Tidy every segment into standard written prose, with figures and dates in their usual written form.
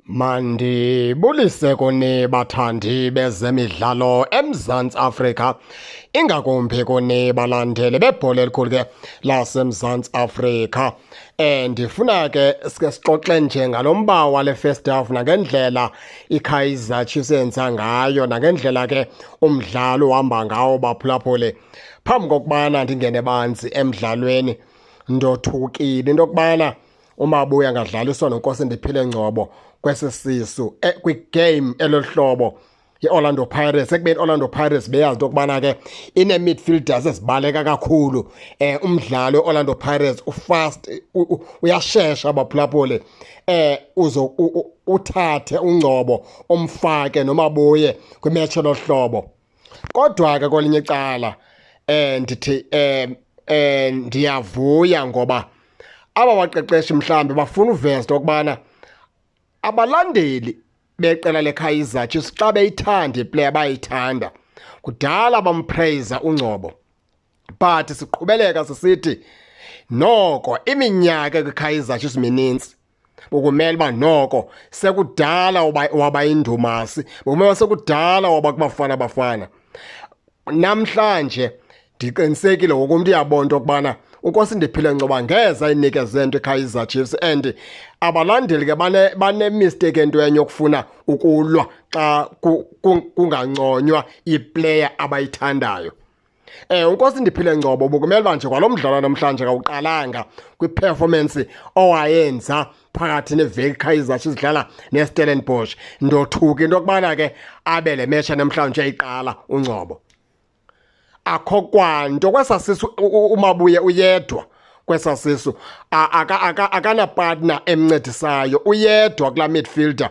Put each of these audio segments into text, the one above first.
Mandibulise kuni bathandi bezemidlalo eMzantsi Afrika, ingakumbi kuni balandeli bebhola elikhulu ke laseMzantsi Afrika. Ndifuna ke sike sixoxe nje ngalomba wale first half nangendlela iKaizer Chiefs yenza ngayo nangendlela ke umdlalo uhamba ngawo baphulaphuli. Phambi kokubana ndingene banzi emdlalweni, ndothukile into yokubana uMabuya ngadlaliswa noNkosi Ndiphile Ngcobo kwesisisu kwigame elohlobo iOrlando Pirates, ekubeni Orlando Pirates beyazi into yokubana ke ine-midfielders ezibaleka kakhulu. Umdlalo weOrlando Pirates ufast, uyashesha abaphulaphuli. Uthathe uNgcobo umfake noMabuye kwimetshi elohlobo. Kodwa ke kwelinye icala ndithi ndiyavuya ngoba aba baqeqeshi mhlambe bafuna uveza into yokubana abalandeli beqela leKaizer Chiefs xa beyithanda iplayer bayithanda. Kudala bampraise uNgcobo, but siqhubeleka sisithi noko iminyaka kwiKaizer Chiefs mininzi. Bekumele uba noko sekudala waba indumasi, bekumele sekudala waba kubafana bafana. Namhlanje ndiqinisekile ngoku umntu uyabona into yokubana uNkosi Ndiphile Ngcobo ngeza inikeze into iKaizer Chiefs, and abalandeli ke bane-mistake entwenye yokufuna ukulwa xa kunganconywa iplayer abayithandayo. uNkosi Ndiphile Ngcobo bekumele uba nje kwalo mdlalo namhlanje kawuqalanga kwi-performance owayenza phakathi neveki Kaizer Chiefs idlala neStellenbosch. Ndothuka into yokubana ke abe le match namhlanje ayiqala uNgcobo. Akho kwanto kwesasisu uMabuye uyedwa kwesasisu, akana-partner emncedisayo, uyedwa kula midfielder,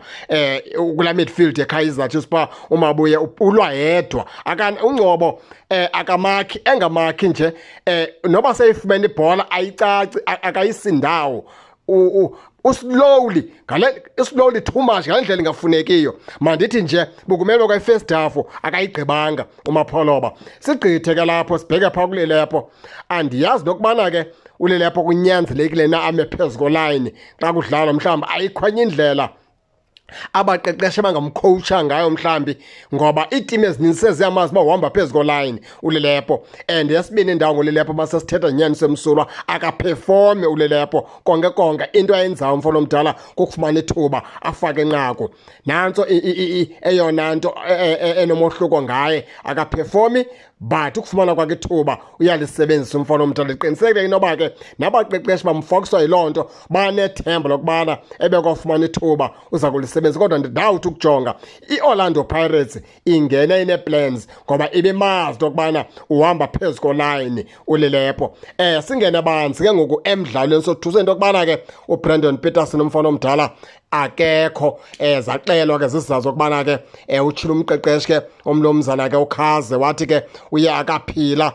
kula midfield yeKaizer Chiefs pha uMabuye ulwa yedwa. uNgcobo akamakhi, engamakhi nje noba seyifumene ibhola ayicaci, akayisindawo. Slowly too much ngale ndlela ingafunekiyo. Mandithi nje bekumele kwayifirst half akayigqibanga uMapholoba. Sigqithe ke lapho sibheke phaa kuLelepho. Andiyazi nokubana ke uLelepho kunyanzelekile na ame phezu kolayini xa kudlalwa, mhlawumbi ayikhwenye indlela abaqeqeshe bangamcoacha ngayo mhlambi, ngoba iitimu ezininzi seziyamazi uba uhamba phezu kolayini uLelepho. And yesibini indawo nguLelepho basesithetha nyaniso emsulwa, akaphefome uLelepho konke into ayenzayo umfolo omdala kukufumana ithuba afake inqaku. Nantso eyona nto enomohluko ngaye, akaphefome but ukufumana kwakhe ithuba uyalisebenzisa umfolo omdala. Iqinisekile inoba ke nabaqeqeshi bamfokiswa yiloo nto banethemba lokubana ebekwafumana ithuba uza kulisebenzisa. Kodwa ndidawuthi ukujonga iOrlando Pirates ingene ine-plans ngoba ibimazi into yokubana uhamba phezu kolayini uLelepho. Singene banzi ke ngoku emdlalweni sothuse into yokubana ke uBrandon Peterson umfana omdala akekho. Zaxelwa ke zisizazo zokubana ke utshilo umqeqeshi ke omlomzana ke uKhaze wathi ke uye akaphila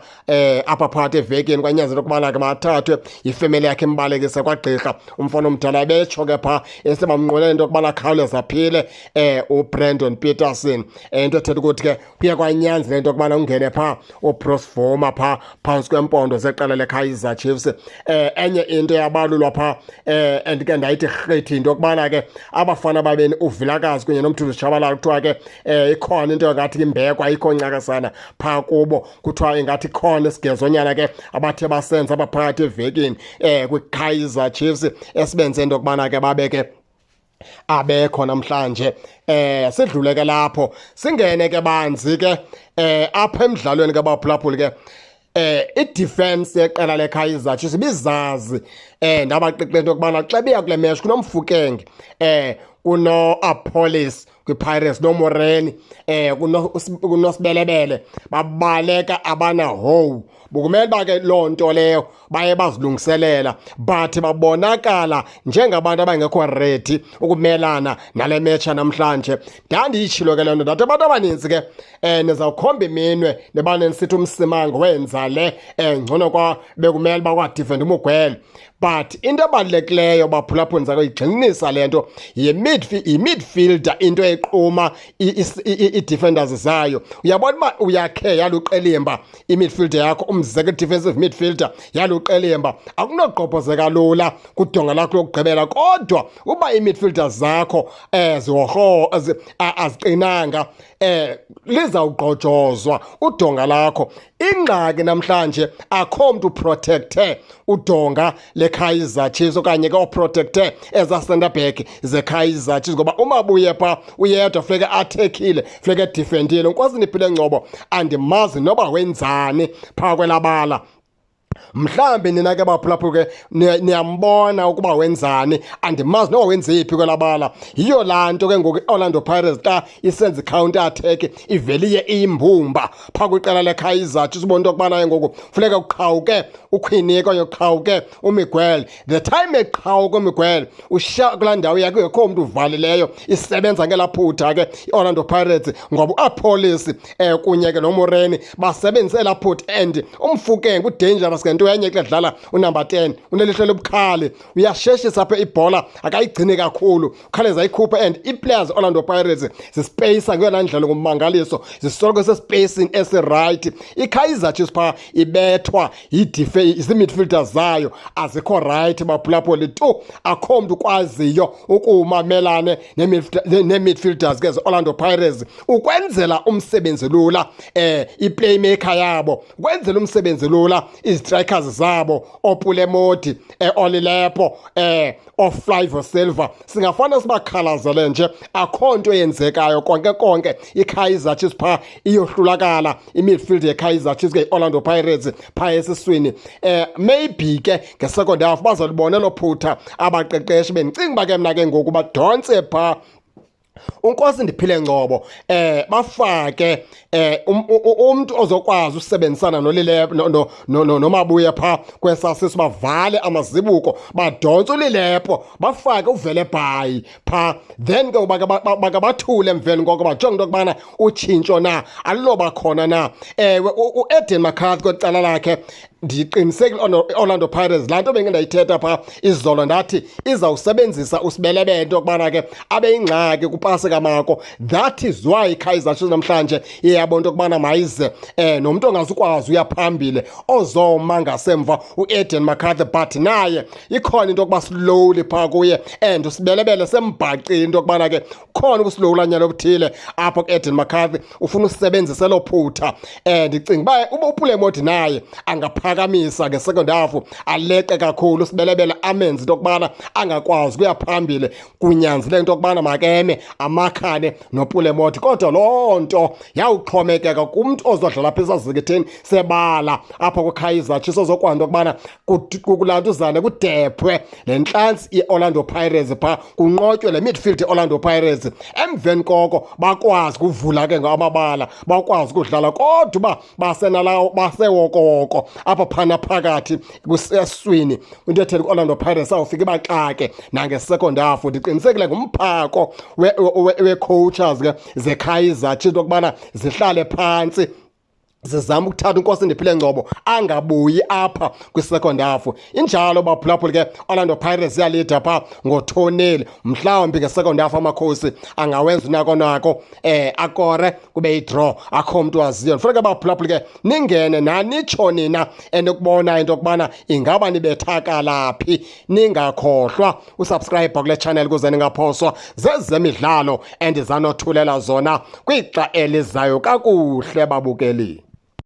apha phakathi evekini, kwanyanzeleka ukubana ke mathathwe yifemeli yakhe imbalekise kwagqirha. Umfana omdala betsho ke phaa esebamnqwelela into yokubana khawuleza aphile uBrandon Peterson. Into ethetha ukuthi ke kuye kwanyanzeleka into yokubana ungene phaa uBruce Voma phaa phantsi kwempondo zeqela leKaizer Chiefs. Enye into yabalulwa phaa and ke ndayithi rhethi into yokubana ke abafana babeni uVilakazi kunye noMthunzi Tshabalala kuthiwa ke ikhona into engathi imbeko ayikho ncakasana phaa kubo, kuthiwa ingathi khona isigezonyana ke abathe basenza abaphakathi evekini kwiKaizer Chiefs esibenze into yokubana ke babeke abekho namhlanje. Sidlule ke lapho singene ke banzi ke apha emdlalweni ke baphulaphuli ke i-defense yeqela leKaizer Chiefs bizazi nabaqeqeshi into yokubana xa beya kule match kunoMfukenge, kuno-Apollos kwiPirates, noMoreni, kunoSibelebele, babaleka abanahowu. Bekumele uba ke loo nto leyo baye bazilungiselela, but babonakala njengabantu abangekho ready ukumelana nale metsha namhlanje. Ndandiyitshilo ke loo nto ndathi abantu abaninzi ke nizawukhomba iminwe nebana nisithi uMsimango wenza le ngcono kwa bekumele uba kwadifenda uMugwele. But into ebalulekileyo baphulaphuli ndizakuyigxininisa le nto, midfielder into eqhuma i-defenders zayo. Uyabona uba uyakhe yaluqelemba i-midfielder yakho, umzekelo defensive midfielder yaluqelemba, akunoqophozeka lula kudonga lakho lokugqibela. Kodwa uba i-midfielders zakho aziqinanga, lizawugqojozwa udonga lakho. Ingxaki namhlanje akho mntu uprotecte udonga leKaizer Chiefs okanye ke oprotecte eza center back zeKaizer Chiefs, ngoba uMabuye pha uyedwa funeke athekile, funeke edifendile. Nkosindiphile Ngcobo andimazi noba wenzani phaa kwelabala. Mhlambi nina ke baphulaphula ke niyambona ukuba wenzani, andimazi noba wenziphi kwelabala. Yiyo laa nto ke ngoku iOrlando Pirates xa isenza i-counter attack iveliye iyimbumba phaa kwiqela leKaizer Chiefs. Ubona into yokubana ngoku funeka uqhawuke uQuinnike okanye uqhawuke uMiguel. The time eqhawuke uMiguel ushiya kulaa ndawo yakhe kungekho mntu uvalileyo, isebenza ngelaa phutha ke iOrlando Pirates, ngoba uApollis kunye ke noMoreni basebenzise elaa phutha. And uMfukeng udangerous ngento enye xa dlala unumber 10, unelihlo lobukhali, uyasheshisa apha ibhola akayigcini kakhulu, ukhaleza ayikhuphe. And ii-players Orlando Pirates zispacer ngeyona ndlela ngummangaliso, zisoloko sespacing esiright. iKaizer Chiefs phaa ibethwa zii-midfielders zayo azikho right baphulaphuli tu, akho mntu ukwaziyo ukumamelane nee-midfielders ke ze-Orlando Pirates ukwenzela umsebenzi lula i-playmaker yabo, ukwenzela umsebenzi lula izistrikers zabo, oPulemodi, Olilepo, oFlyvo Silva. Singafana sibakhalazele nje, akho nto yenzekayo konke iKaizer Chiefs phaa iyohlulakala i-midfield yeKaizer Chiefs ke iOrlando Pirates phaa esiswini. Maybe ke nge-second half bazalibona elo phutha abaqeqeshi. Bendicinga uba ke mna ke ngoku badontse phaa uNkosindiphile Ngcobo bafake umntu ozokwazi usebenzisana noMabuye phaa kwesasiso, bavale amazibuko, badonse uLilepo, bafake uVelebhayi phaa. Then ke bakabathule emveni koko bajonge into yokubana utshintsho na aluloba khona na. uEden McCarthy kwicala lakhe ndiqinisekile iOrlando Pirates laa nto bengindayithetha phaa izolo, ndathi izawusebenzisa usibelebele into yokubana ke abe yingxaki kupase kamako. That is why iKaizer Chiefs namhlanje iyabona into yokubana mayize nomntu ongazukwazi uya phambili ozoma ngasemva uEden McCarthy, but naye ikhona into yokuba slowly phaa kuye. And usibelebele sembhacile into yokubana ke khona ukuslowulanyana obuthile apho kuEden McCarthy, ufuna usebenzisa elo phutha. Ndicinga uba uPulemodi naye angaphakamisa nge-second half, aleqe kakhulu usibelebele, amenze into yokubana angakwazi ukuya phambili, kunyanzeleke into yokubana makeme amakhane noPulemodi. Kodwa loo nto yawuxhomekeka kumntu ozodlala apha esazikitheni sebala apha kwiKaizer Chiefs, ozokwazi into yokubana kulantuzane kudephwe le ntlantsi yeOrlando Pirates phaa, kunqotywe le midfield yeOrlando Pirates. Emveni koko bakwazi ukuvula ke ngamabala, bakwazi ukudlala. Kodwa uba basenalawo basewokowoko apha phana phakathi esiswini, into ethetha kwiOrlando Pirates awufike baxake nange-second half. Ndiqinisekile ngumphako we-coaches ke zeKaizer Chiefs ukubana zihlale phantsi zizama ukuthatha uNkosindiphile Ngcobo angabuyi apha kwi-second half. Injalo baphulaphuli ke Orlando Pirates yalida phaa ngo-2-0. Mhlawumbi nge-second half amakhosi angawenza unako akore kube yi-draw, akho mntu waziyo. Kufuneka baphulaphuli ke ningene nanitsho nina enokubona into yokubana ingaba nibethakala phi. Ningakhohlwa usubscribe kule channel ukuze ningaphoswa zezemidlalo endizanothulela zona kwixa elizayo kakuhle babukeli.